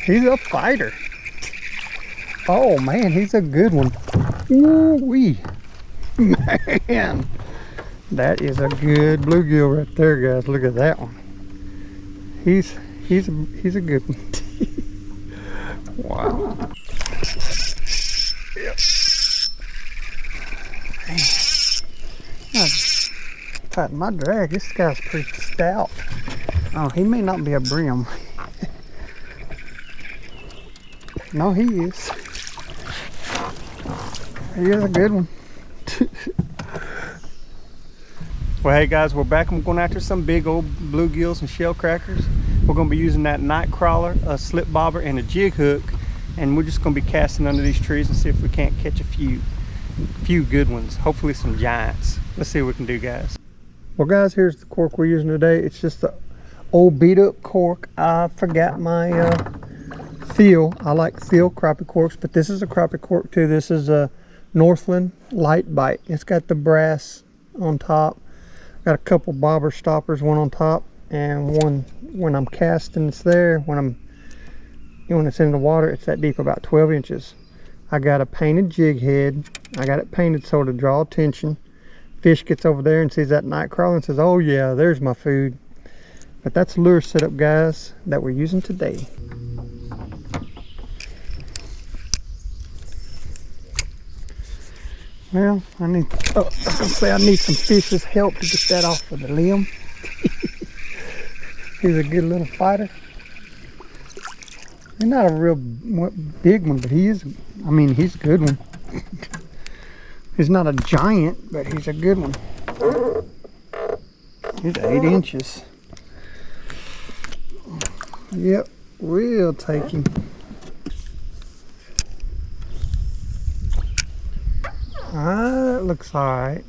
He's a fighter. Oh man, he's a good one. Ooh-wee. Man, that is a good bluegill right there, guys. Look at that one. He's a good one. Wow. Yep. Man, tighten my drag. This guy's pretty stout. Oh, he may not be a brim. No, he is. He is a good one. Well, hey guys, we're back. I'm going after some big old bluegills and shell crackers. We're going to be using that night crawler, a slip bobber, and a jig hook, and we're just going to be casting under these trees and see if we can't catch a few good ones. Hopefully some giants. Let's see what we can do, guys. Well, guys, here's the cork we're using today. It's just the old beat up cork. I forgot my feel. I like feel crappie corks, but this is a crappie cork too. This is a Northland light bite. It's got the brass on top. Got a couple bobber stoppers, one on top and one when I'm casting. It's there. When it's in the water, it's that deep, about 12 inches. I got a painted jig head. I got it painted so to draw attention. Fish gets over there and sees that night crawler and says, oh yeah, there's my food. But that's lure setup, guys, that we're using today. Well, I was gonna say I need some fish's help to get that off of the limb. He's a good little fighter. He's not a real big one, but he is, I mean, he's a good one. He's not a giant, but he's a good one. He's 8 inches. Yep, we'll take him. That looks alright.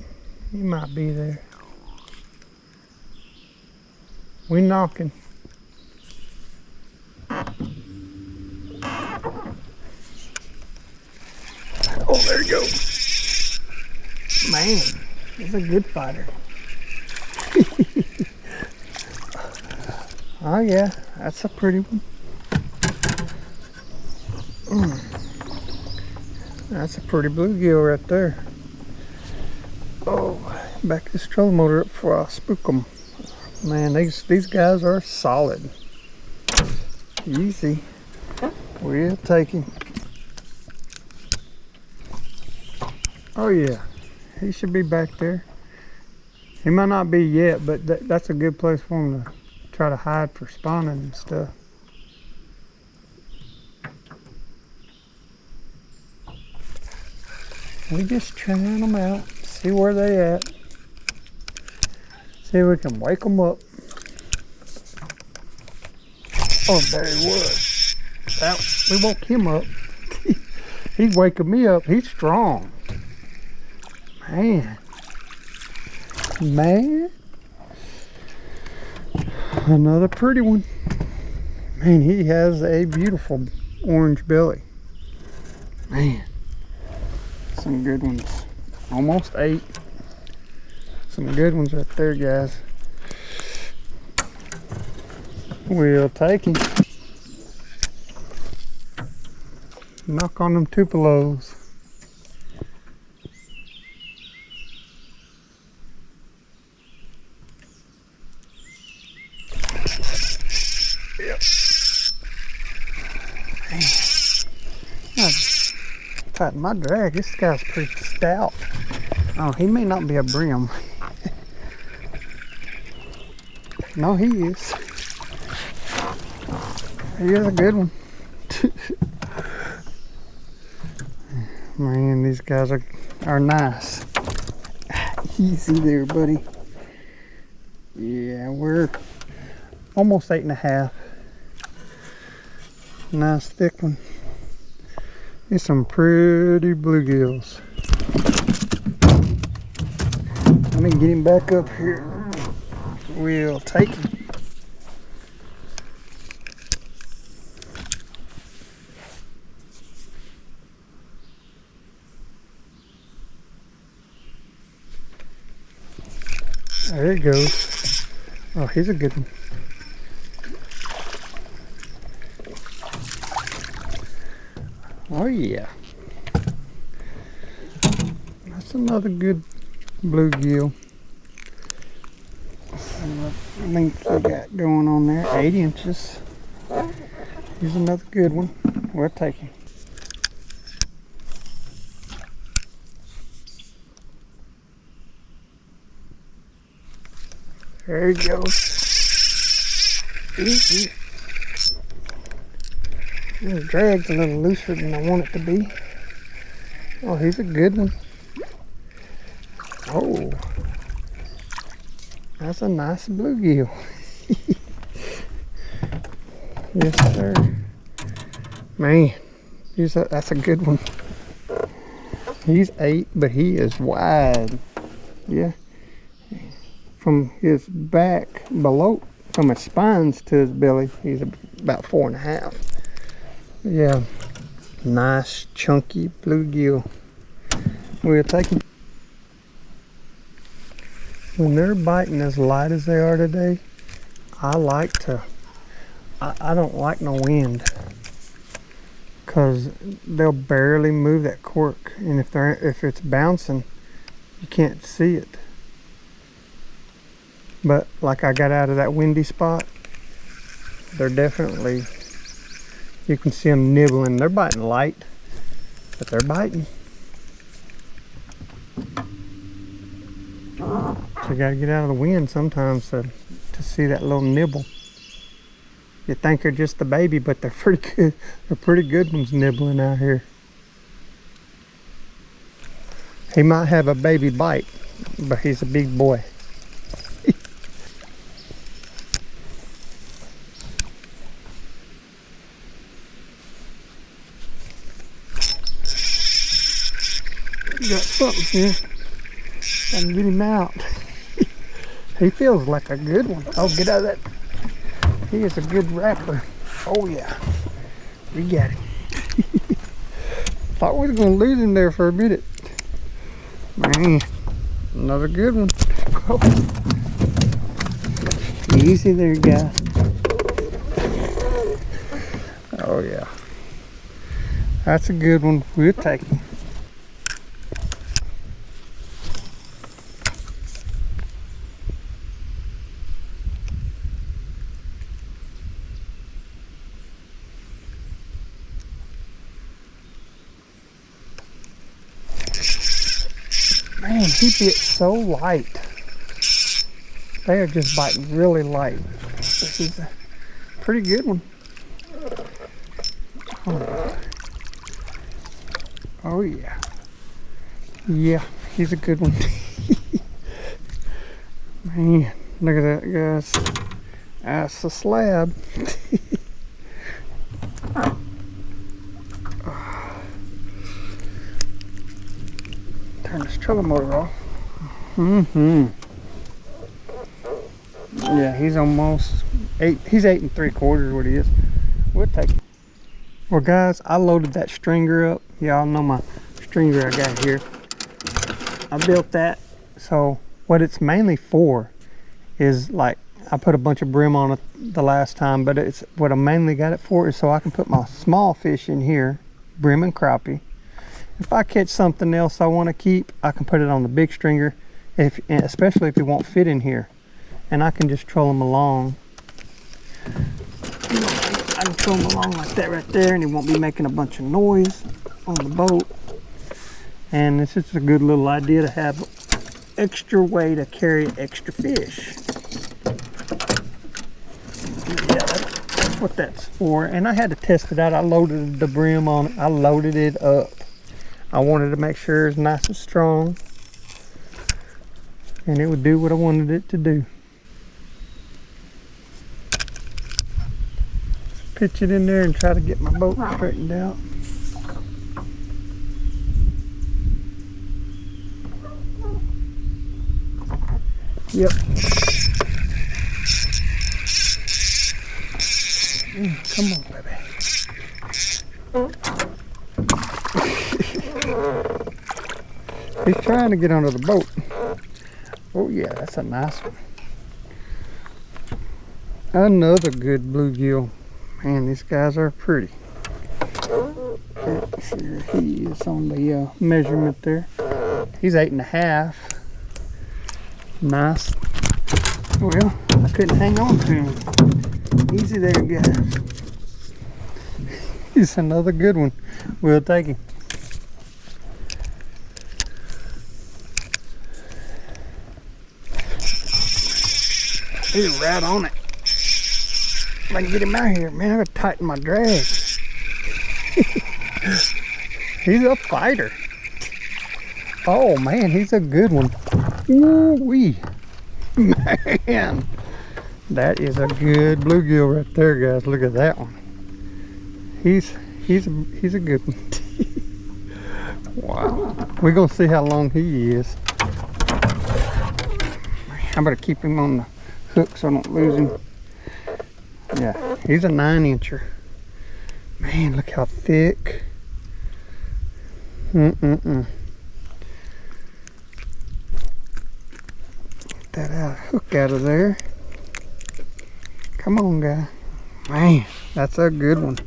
He might be there. We knocking. Oh, there you go. Man, he's a good fighter. Oh yeah, that's a pretty one. That's a pretty bluegill right there. Oh, back this trolling motor up before I spook them. Man, these guys are solid. Easy. We'll take him. Oh yeah, he should be back there. He might not be yet, but that's a good place for him to try to hide for spawning and stuff. We just trying them out, see where they at. See if we can wake them up. Oh, there he was. We woke him up. He's waking me up. He's strong. Man. Another pretty one. Man, he has a beautiful orange belly. Man. Some good ones. Almost 8. Some good ones right there, guys. We'll take him. Knock on them tupelos. Yep. Tighten my drag. This guy's pretty stout. Oh, he may not be a brim. No, he is. He is a good one. Man, these guys are nice. Easy there, buddy. Yeah, we're almost 8.5. Nice thick one. These some pretty bluegills. Let me get him back up here. We'll take him. There he goes. Oh, he's a good one. Oh yeah. That's another good bluegill. What length we got going on there? 8 inches. Here's another good one. We'll take him. There he goes. Easy. The drag's a little looser than I want it to be. Oh, he's a good one. Oh, that's a nice bluegill. Yes, sir. Man, that's a good one. He's 8, but he is wide. Yeah. From his back below, from his spines to his belly, he's about 4.5. Yeah, nice chunky bluegill. We'll take him. When they're biting as light as they are today, I don't like no wind, because they'll barely move that cork, and if it's bouncing, you can't see it. But like I got out of that windy spot, they're definitely, you can see them nibbling. They're biting light, but they're biting. So you gotta get out of the wind sometimes to see that little nibble. You think they're just a baby, but they're pretty good. They're pretty good ones nibbling out here. He might have a baby bite, but he's a big boy. Got something here. I can get him out. He feels like a good one. Oh, get out of that. He is a good rapper. Oh yeah, we got him. Thought we were gonna lose him there for a minute. Man, another good one. Oh. Easy there, guy. Oh yeah, that's a good one. We'll take him. Man, he bit so light. They are just biting really light. This is a pretty good one. Oh yeah. Yeah, he's a good one. Man, look at that, guys. That's a slab. Turn this trailer motor off. Yeah, he's almost 8. He's 8 3/4 what he is. We'll take it. Well guys, I loaded that stringer up. Y'all know my stringer I got here. I built that. So what it's mainly for is, like, I put a bunch of brim on it the last time, but it's what I mainly got it for is so I can put my small fish in here, brim and crappie. If I catch something else I want to keep, I can put it on the big stringer, especially if it won't fit in here. And I can just troll them along. I can troll them along like that right there, and it won't be making a bunch of noise on the boat. And it's just a good little idea to have extra way to carry extra fish. Yeah, that's what that's for. And I had to test it out. I loaded the brim on it. I loaded it up. I wanted to make sure it was nice and strong, and it would do what I wanted it to do. Just pitch it in there and try to get my boat straightened out. Yep. Come on, baby. He's trying to get under the boat. Oh yeah, that's a nice one. Another good bluegill. Man, these guys are pretty. Let's see, he is on the measurement there. He's 8.5. Nice. Well, I couldn't hang on to him. Easy there, guys. He's another good one. We'll take him. He's right on it. If I can get him out here, man, I gotta tighten my drag. He's a fighter. Oh man, he's a good one. Ooh-wee. Man, that is a good bluegill right there, guys. Look at that one. He's a good one. Wow. We're gonna see how long he is. I better keep him on the hook so I don't lose him. Yeah, he's a 9-incher. Man, look how thick. Get that hook out of there. Come on, guy. Man, that's a good one.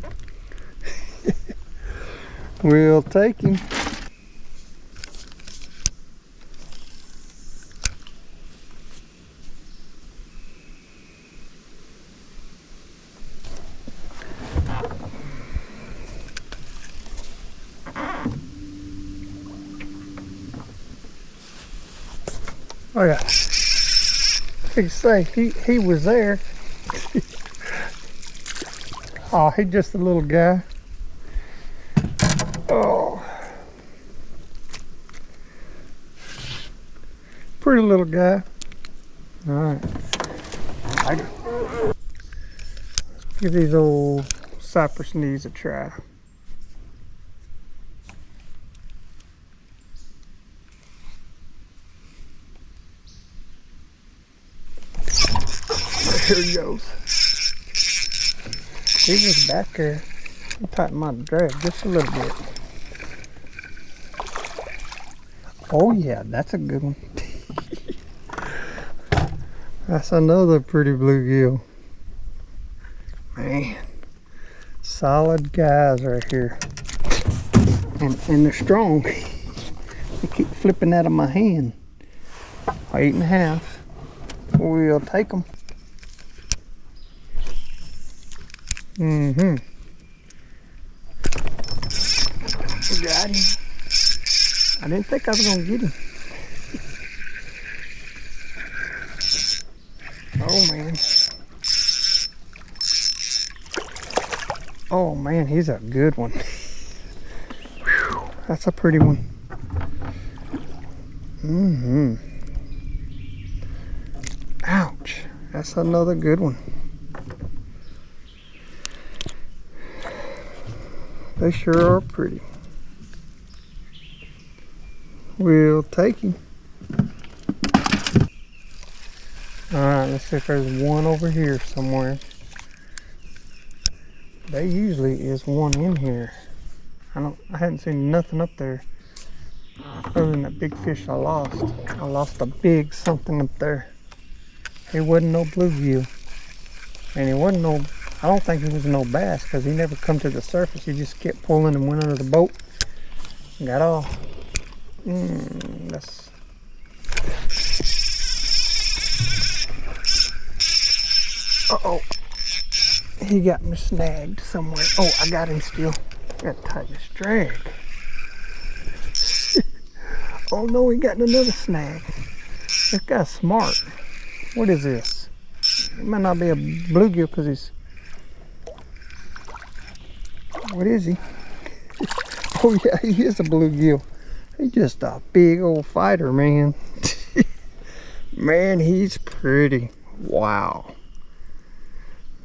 We'll take him. Oh yeah, like I say, he was there. Oh, he's just a little guy. Oh, pretty little guy. All right, give these old Cypress knees a try. There he goes. He was back there. I'll tighten my drag just a little bit. Oh yeah, that's a good one. That's another pretty bluegill. Man, solid guys right here. And they're strong. They keep flipping out of my hand. 8.5. We'll take them. Mm-hmm. Got him. I didn't think I was gonna get him. Oh man. Oh man, he's a good one. Whew, that's a pretty one. Mm-hmm. Ouch. That's another good one. They sure are pretty. We'll take him. Alright, let's see if there's one over here somewhere. There usually is one in here. I hadn't seen nothing up there other than that big fish I lost. I lost a big something up there. It wasn't no bluegill. And it wasn't no, I don't think it was no bass because he never come to the surface. He just kept pulling and went under the boat and got off. That's... Uh-oh. He got me snagged somewhere. Oh, I got him still. Gotta tighten this drag. Oh no, he got another snag. This guy's smart. What is this? It might not be a bluegill because he's... What is he? Oh yeah, he is a bluegill. He's just a big old fighter, man. Man, he's pretty. Wow.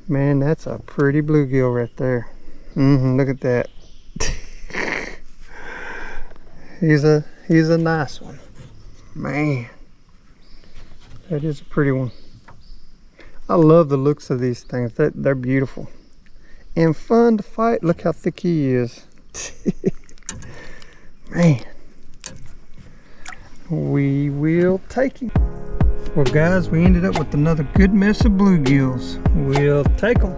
Man, that's a pretty bluegill right there. Look at that. He's a nice one. Man. That is a pretty one. I love the looks of these things. They're beautiful. And fun to fight. Look how thick he is. Man. We will take him. Well guys, we ended up with another good mess of bluegills. We'll take them.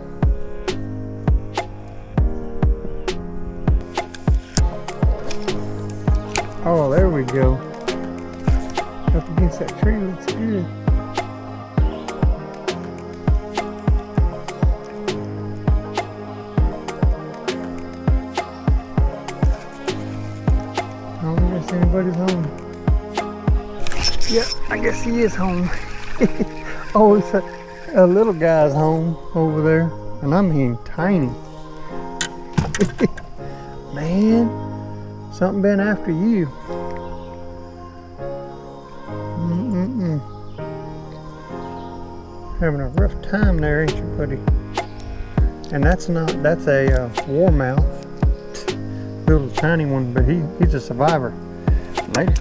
Oh, there we go. Up against that tree looks good. I don't guess anybody's home. Yep, I guess he is home. Oh, it's a little guy's home over there. And I mean tiny. Man, something been after you. Having a rough time there, ain't you, buddy? And that's a warmouth. Little tiny one, but he's a survivor. Later.